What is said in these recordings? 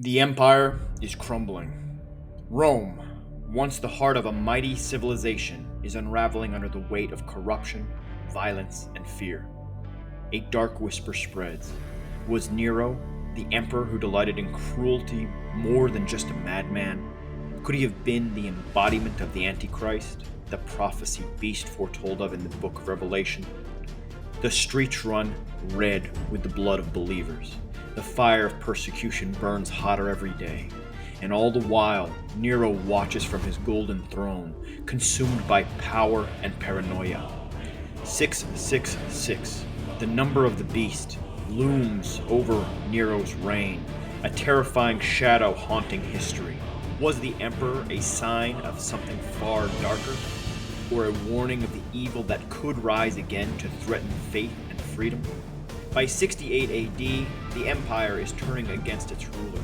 The empire is crumbling. Rome, once the heart of a mighty civilization, is unraveling under the weight of corruption, violence, and fear. A dark whisper spreads. Was Nero, the emperor who delighted in cruelty, more than just a madman? Could he have been the embodiment of the Antichrist, the prophecy beast foretold of in the book of Revelation? The streets run red with the blood of believers. The fire of persecution burns hotter every day. And all the while, Nero watches from his golden throne, consumed by power and paranoia. 666, the number of the beast, looms over Nero's reign, a terrifying shadow haunting history. Was the emperor a sign of something far darker, or a warning of the evil that could rise again to threaten faith and freedom? By 68 AD, the empire is turning against its ruler.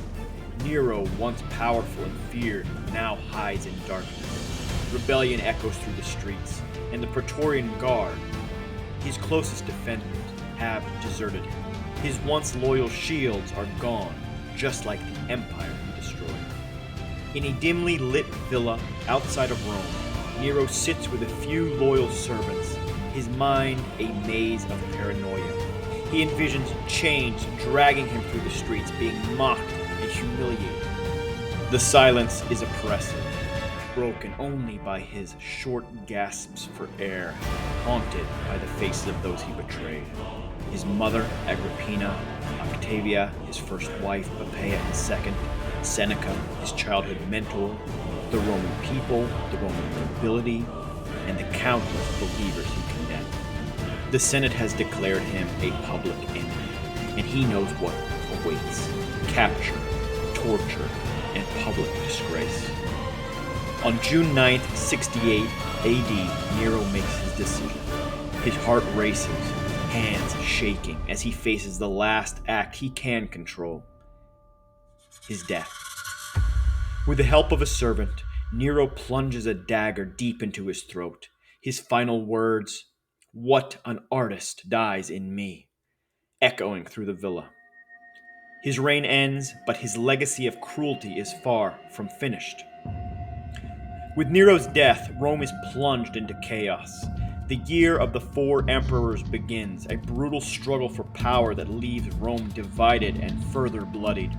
Nero, once powerful and feared, now hides in darkness. Rebellion echoes through the streets, and the Praetorian Guard, his closest defenders, have deserted him. His once loyal shields are gone, just like the empire he destroyed. In a dimly lit villa outside of Rome, Nero sits with a few loyal servants, his mind a maze of paranoia. He envisions chains dragging him through the streets, being mocked and humiliated. The silence is oppressive, broken only by his short gasps for air, haunted by the faces of those he betrayed. His mother, Agrippina, Octavia, his first wife, Poppaea his second, Seneca, his childhood mentor, the Roman people, the Roman nobility, and the countless believers he condemned. The Senate has declared him a public enemy, and he knows what awaits: capture, torture, and public disgrace. On June 9th, 68 AD, Nero makes his decision. His heart races, hands shaking as he faces the last act he can control: his death. With the help of a servant, Nero plunges a dagger deep into his throat. His final words, "What an artist dies in me," echoing through the villa. His reign ends, but his legacy of cruelty is far from finished. With Nero's death, Rome is plunged into chaos. The year of the four emperors begins, a brutal struggle for power that leaves Rome divided and further bloodied.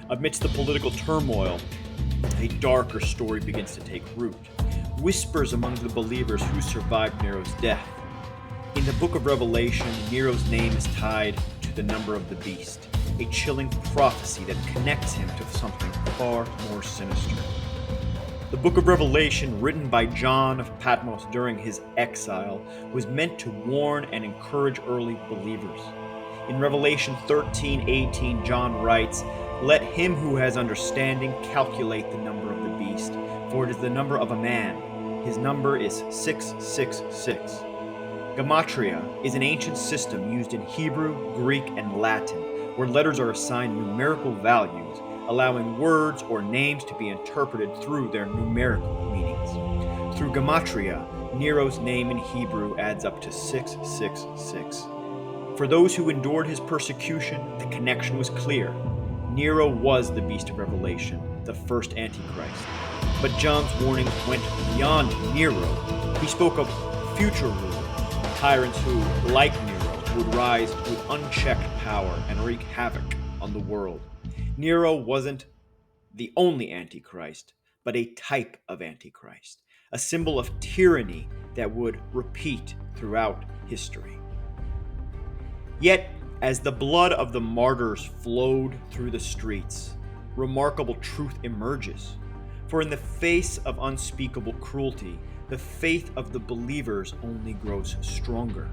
Amidst the political turmoil, a darker story begins to take root. Whispers among the believers who survived Nero's death. In the book of Revelation, Nero's name is tied to the number of the beast, a chilling prophecy that connects him to something far more sinister. The book of Revelation, written by John of Patmos during his exile, was meant to warn and encourage early believers. In Revelation 13:18, John writes, "Let him who has understanding calculate the number of the beast, for it is the number of a man. His number is 666. Gematria is an ancient system used in Hebrew, Greek, and Latin, where letters are assigned numerical values, allowing words or names to be interpreted through their numerical meanings. Through Gematria, Nero's name in Hebrew adds up to 666. For those who endured his persecution, the connection was clear. Nero was the beast of Revelation, the first Antichrist. But John's warnings went beyond Nero. He spoke of future rulers, tyrants who, like Nero, would rise with unchecked power and wreak havoc on the world. Nero wasn't the only Antichrist, but a type of Antichrist, a symbol of tyranny that would repeat throughout history. Yet, as the blood of the martyrs flowed through the streets, remarkable truth emerges. For in the face of unspeakable cruelty, the faith of the believers only grows stronger.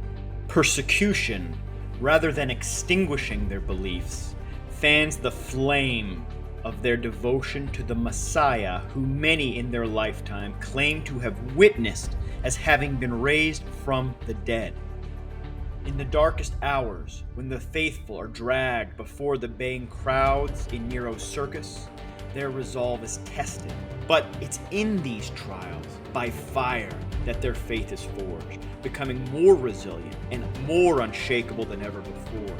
Persecution, rather than extinguishing their beliefs, fans the flame of their devotion to the Messiah, who many in their lifetime claim to have witnessed as having been raised from the dead. In the darkest hours, when the faithful are dragged before the baying crowds in Nero's circus, their resolve is tested. But it's in these trials, by fire, that their faith is forged, becoming more resilient and more unshakable than ever before.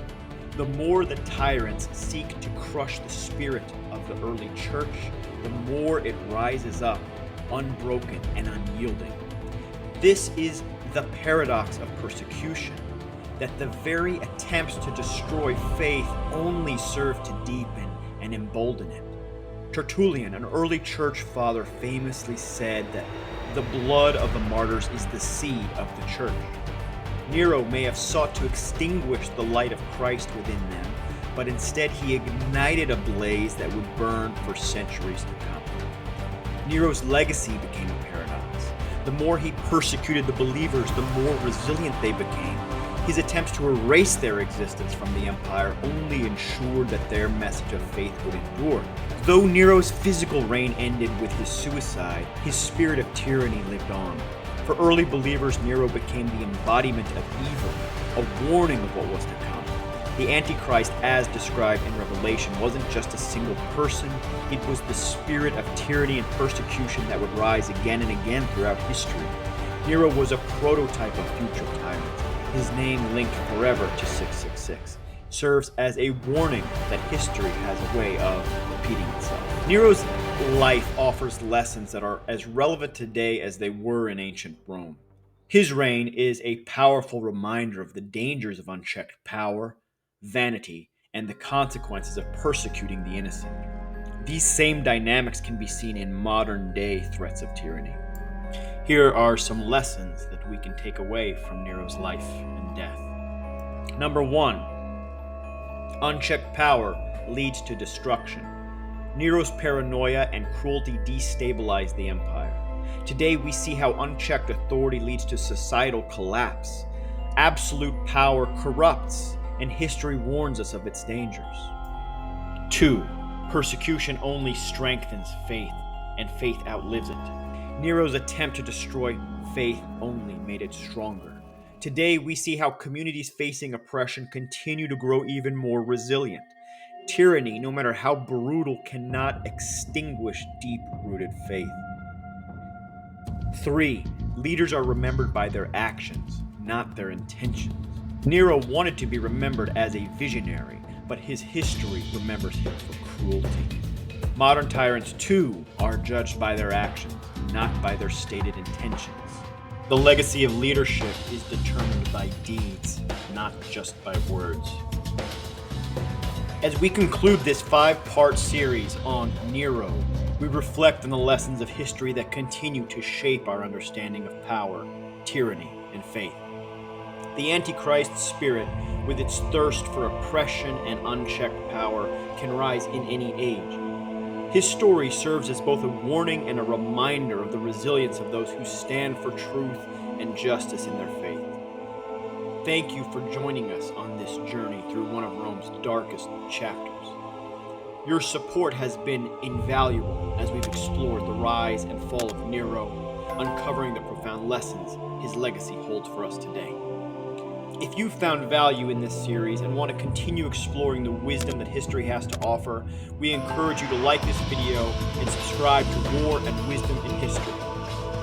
The more the tyrants seek to crush the spirit of the early church, the more it rises up, unbroken and unyielding. This is the paradox of persecution, that the very attempts to destroy faith only serve to deepen and embolden it. Tertullian, an early church father, famously said that the blood of the martyrs is the seed of the church. Nero may have sought to extinguish the light of Christ within them, but instead he ignited a blaze that would burn for centuries to come. Nero's legacy became a paradox. The more he persecuted the believers, the more resilient they became. His attempts to erase their existence from the empire only ensured that their message of faith would endure. Though Nero's physical reign ended with his suicide, his spirit of tyranny lived on. For early believers, Nero became the embodiment of evil, a warning of what was to come. The Antichrist, as described in Revelation, wasn't just a single person, it was the spirit of tyranny and persecution that would rise again and again throughout history. Nero was a prototype of future tyrants. His name, linked forever to 666, serves as a warning that history has a way of repeating itself. Nero's life offers lessons that are as relevant today as they were in ancient Rome. His reign is a powerful reminder of the dangers of unchecked power, vanity, and the consequences of persecuting the innocent. These same dynamics can be seen in modern-day threats of tyranny. Here are some lessons that we can take away from Nero's life and death. Number 1. Unchecked power leads to destruction. Nero's paranoia and cruelty destabilized the empire. Today we see how unchecked authority leads to societal collapse. Absolute power corrupts, and history warns us of its dangers. 2. Persecution only strengthens faith, and faith outlives it. Nero's attempt to destroy faith only made it stronger. Today, we see how communities facing oppression continue to grow even more resilient. Tyranny, no matter how brutal, cannot extinguish deep-rooted faith. 3. Leaders are remembered by their actions, not their intentions. Nero wanted to be remembered as a visionary, but his history remembers him for cruelty. Modern tyrants, too, are judged by their actions, not by their stated intentions. The legacy of leadership is determined by deeds, not just by words. As we conclude this 5-part series on Nero, we reflect on the lessons of history that continue to shape our understanding of power, tyranny, and faith. The Antichrist spirit, with its thirst for oppression and unchecked power, can rise in any age. His story serves as both a warning and a reminder of the resilience of those who stand for truth and justice in their faith. Thank you for joining us on this journey through one of Rome's darkest chapters. Your support has been invaluable as we've explored the rise and fall of Nero, uncovering the profound lessons his legacy holds for us today. If you found value in this series and want to continue exploring the wisdom that history has to offer, we encourage you to like this video and subscribe to War and Wisdom in History.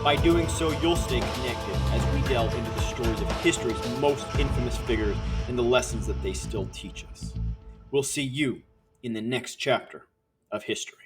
By doing so, you'll stay connected as we delve into the stories of history's most infamous figures and the lessons that they still teach us. We'll see you in the next chapter of history.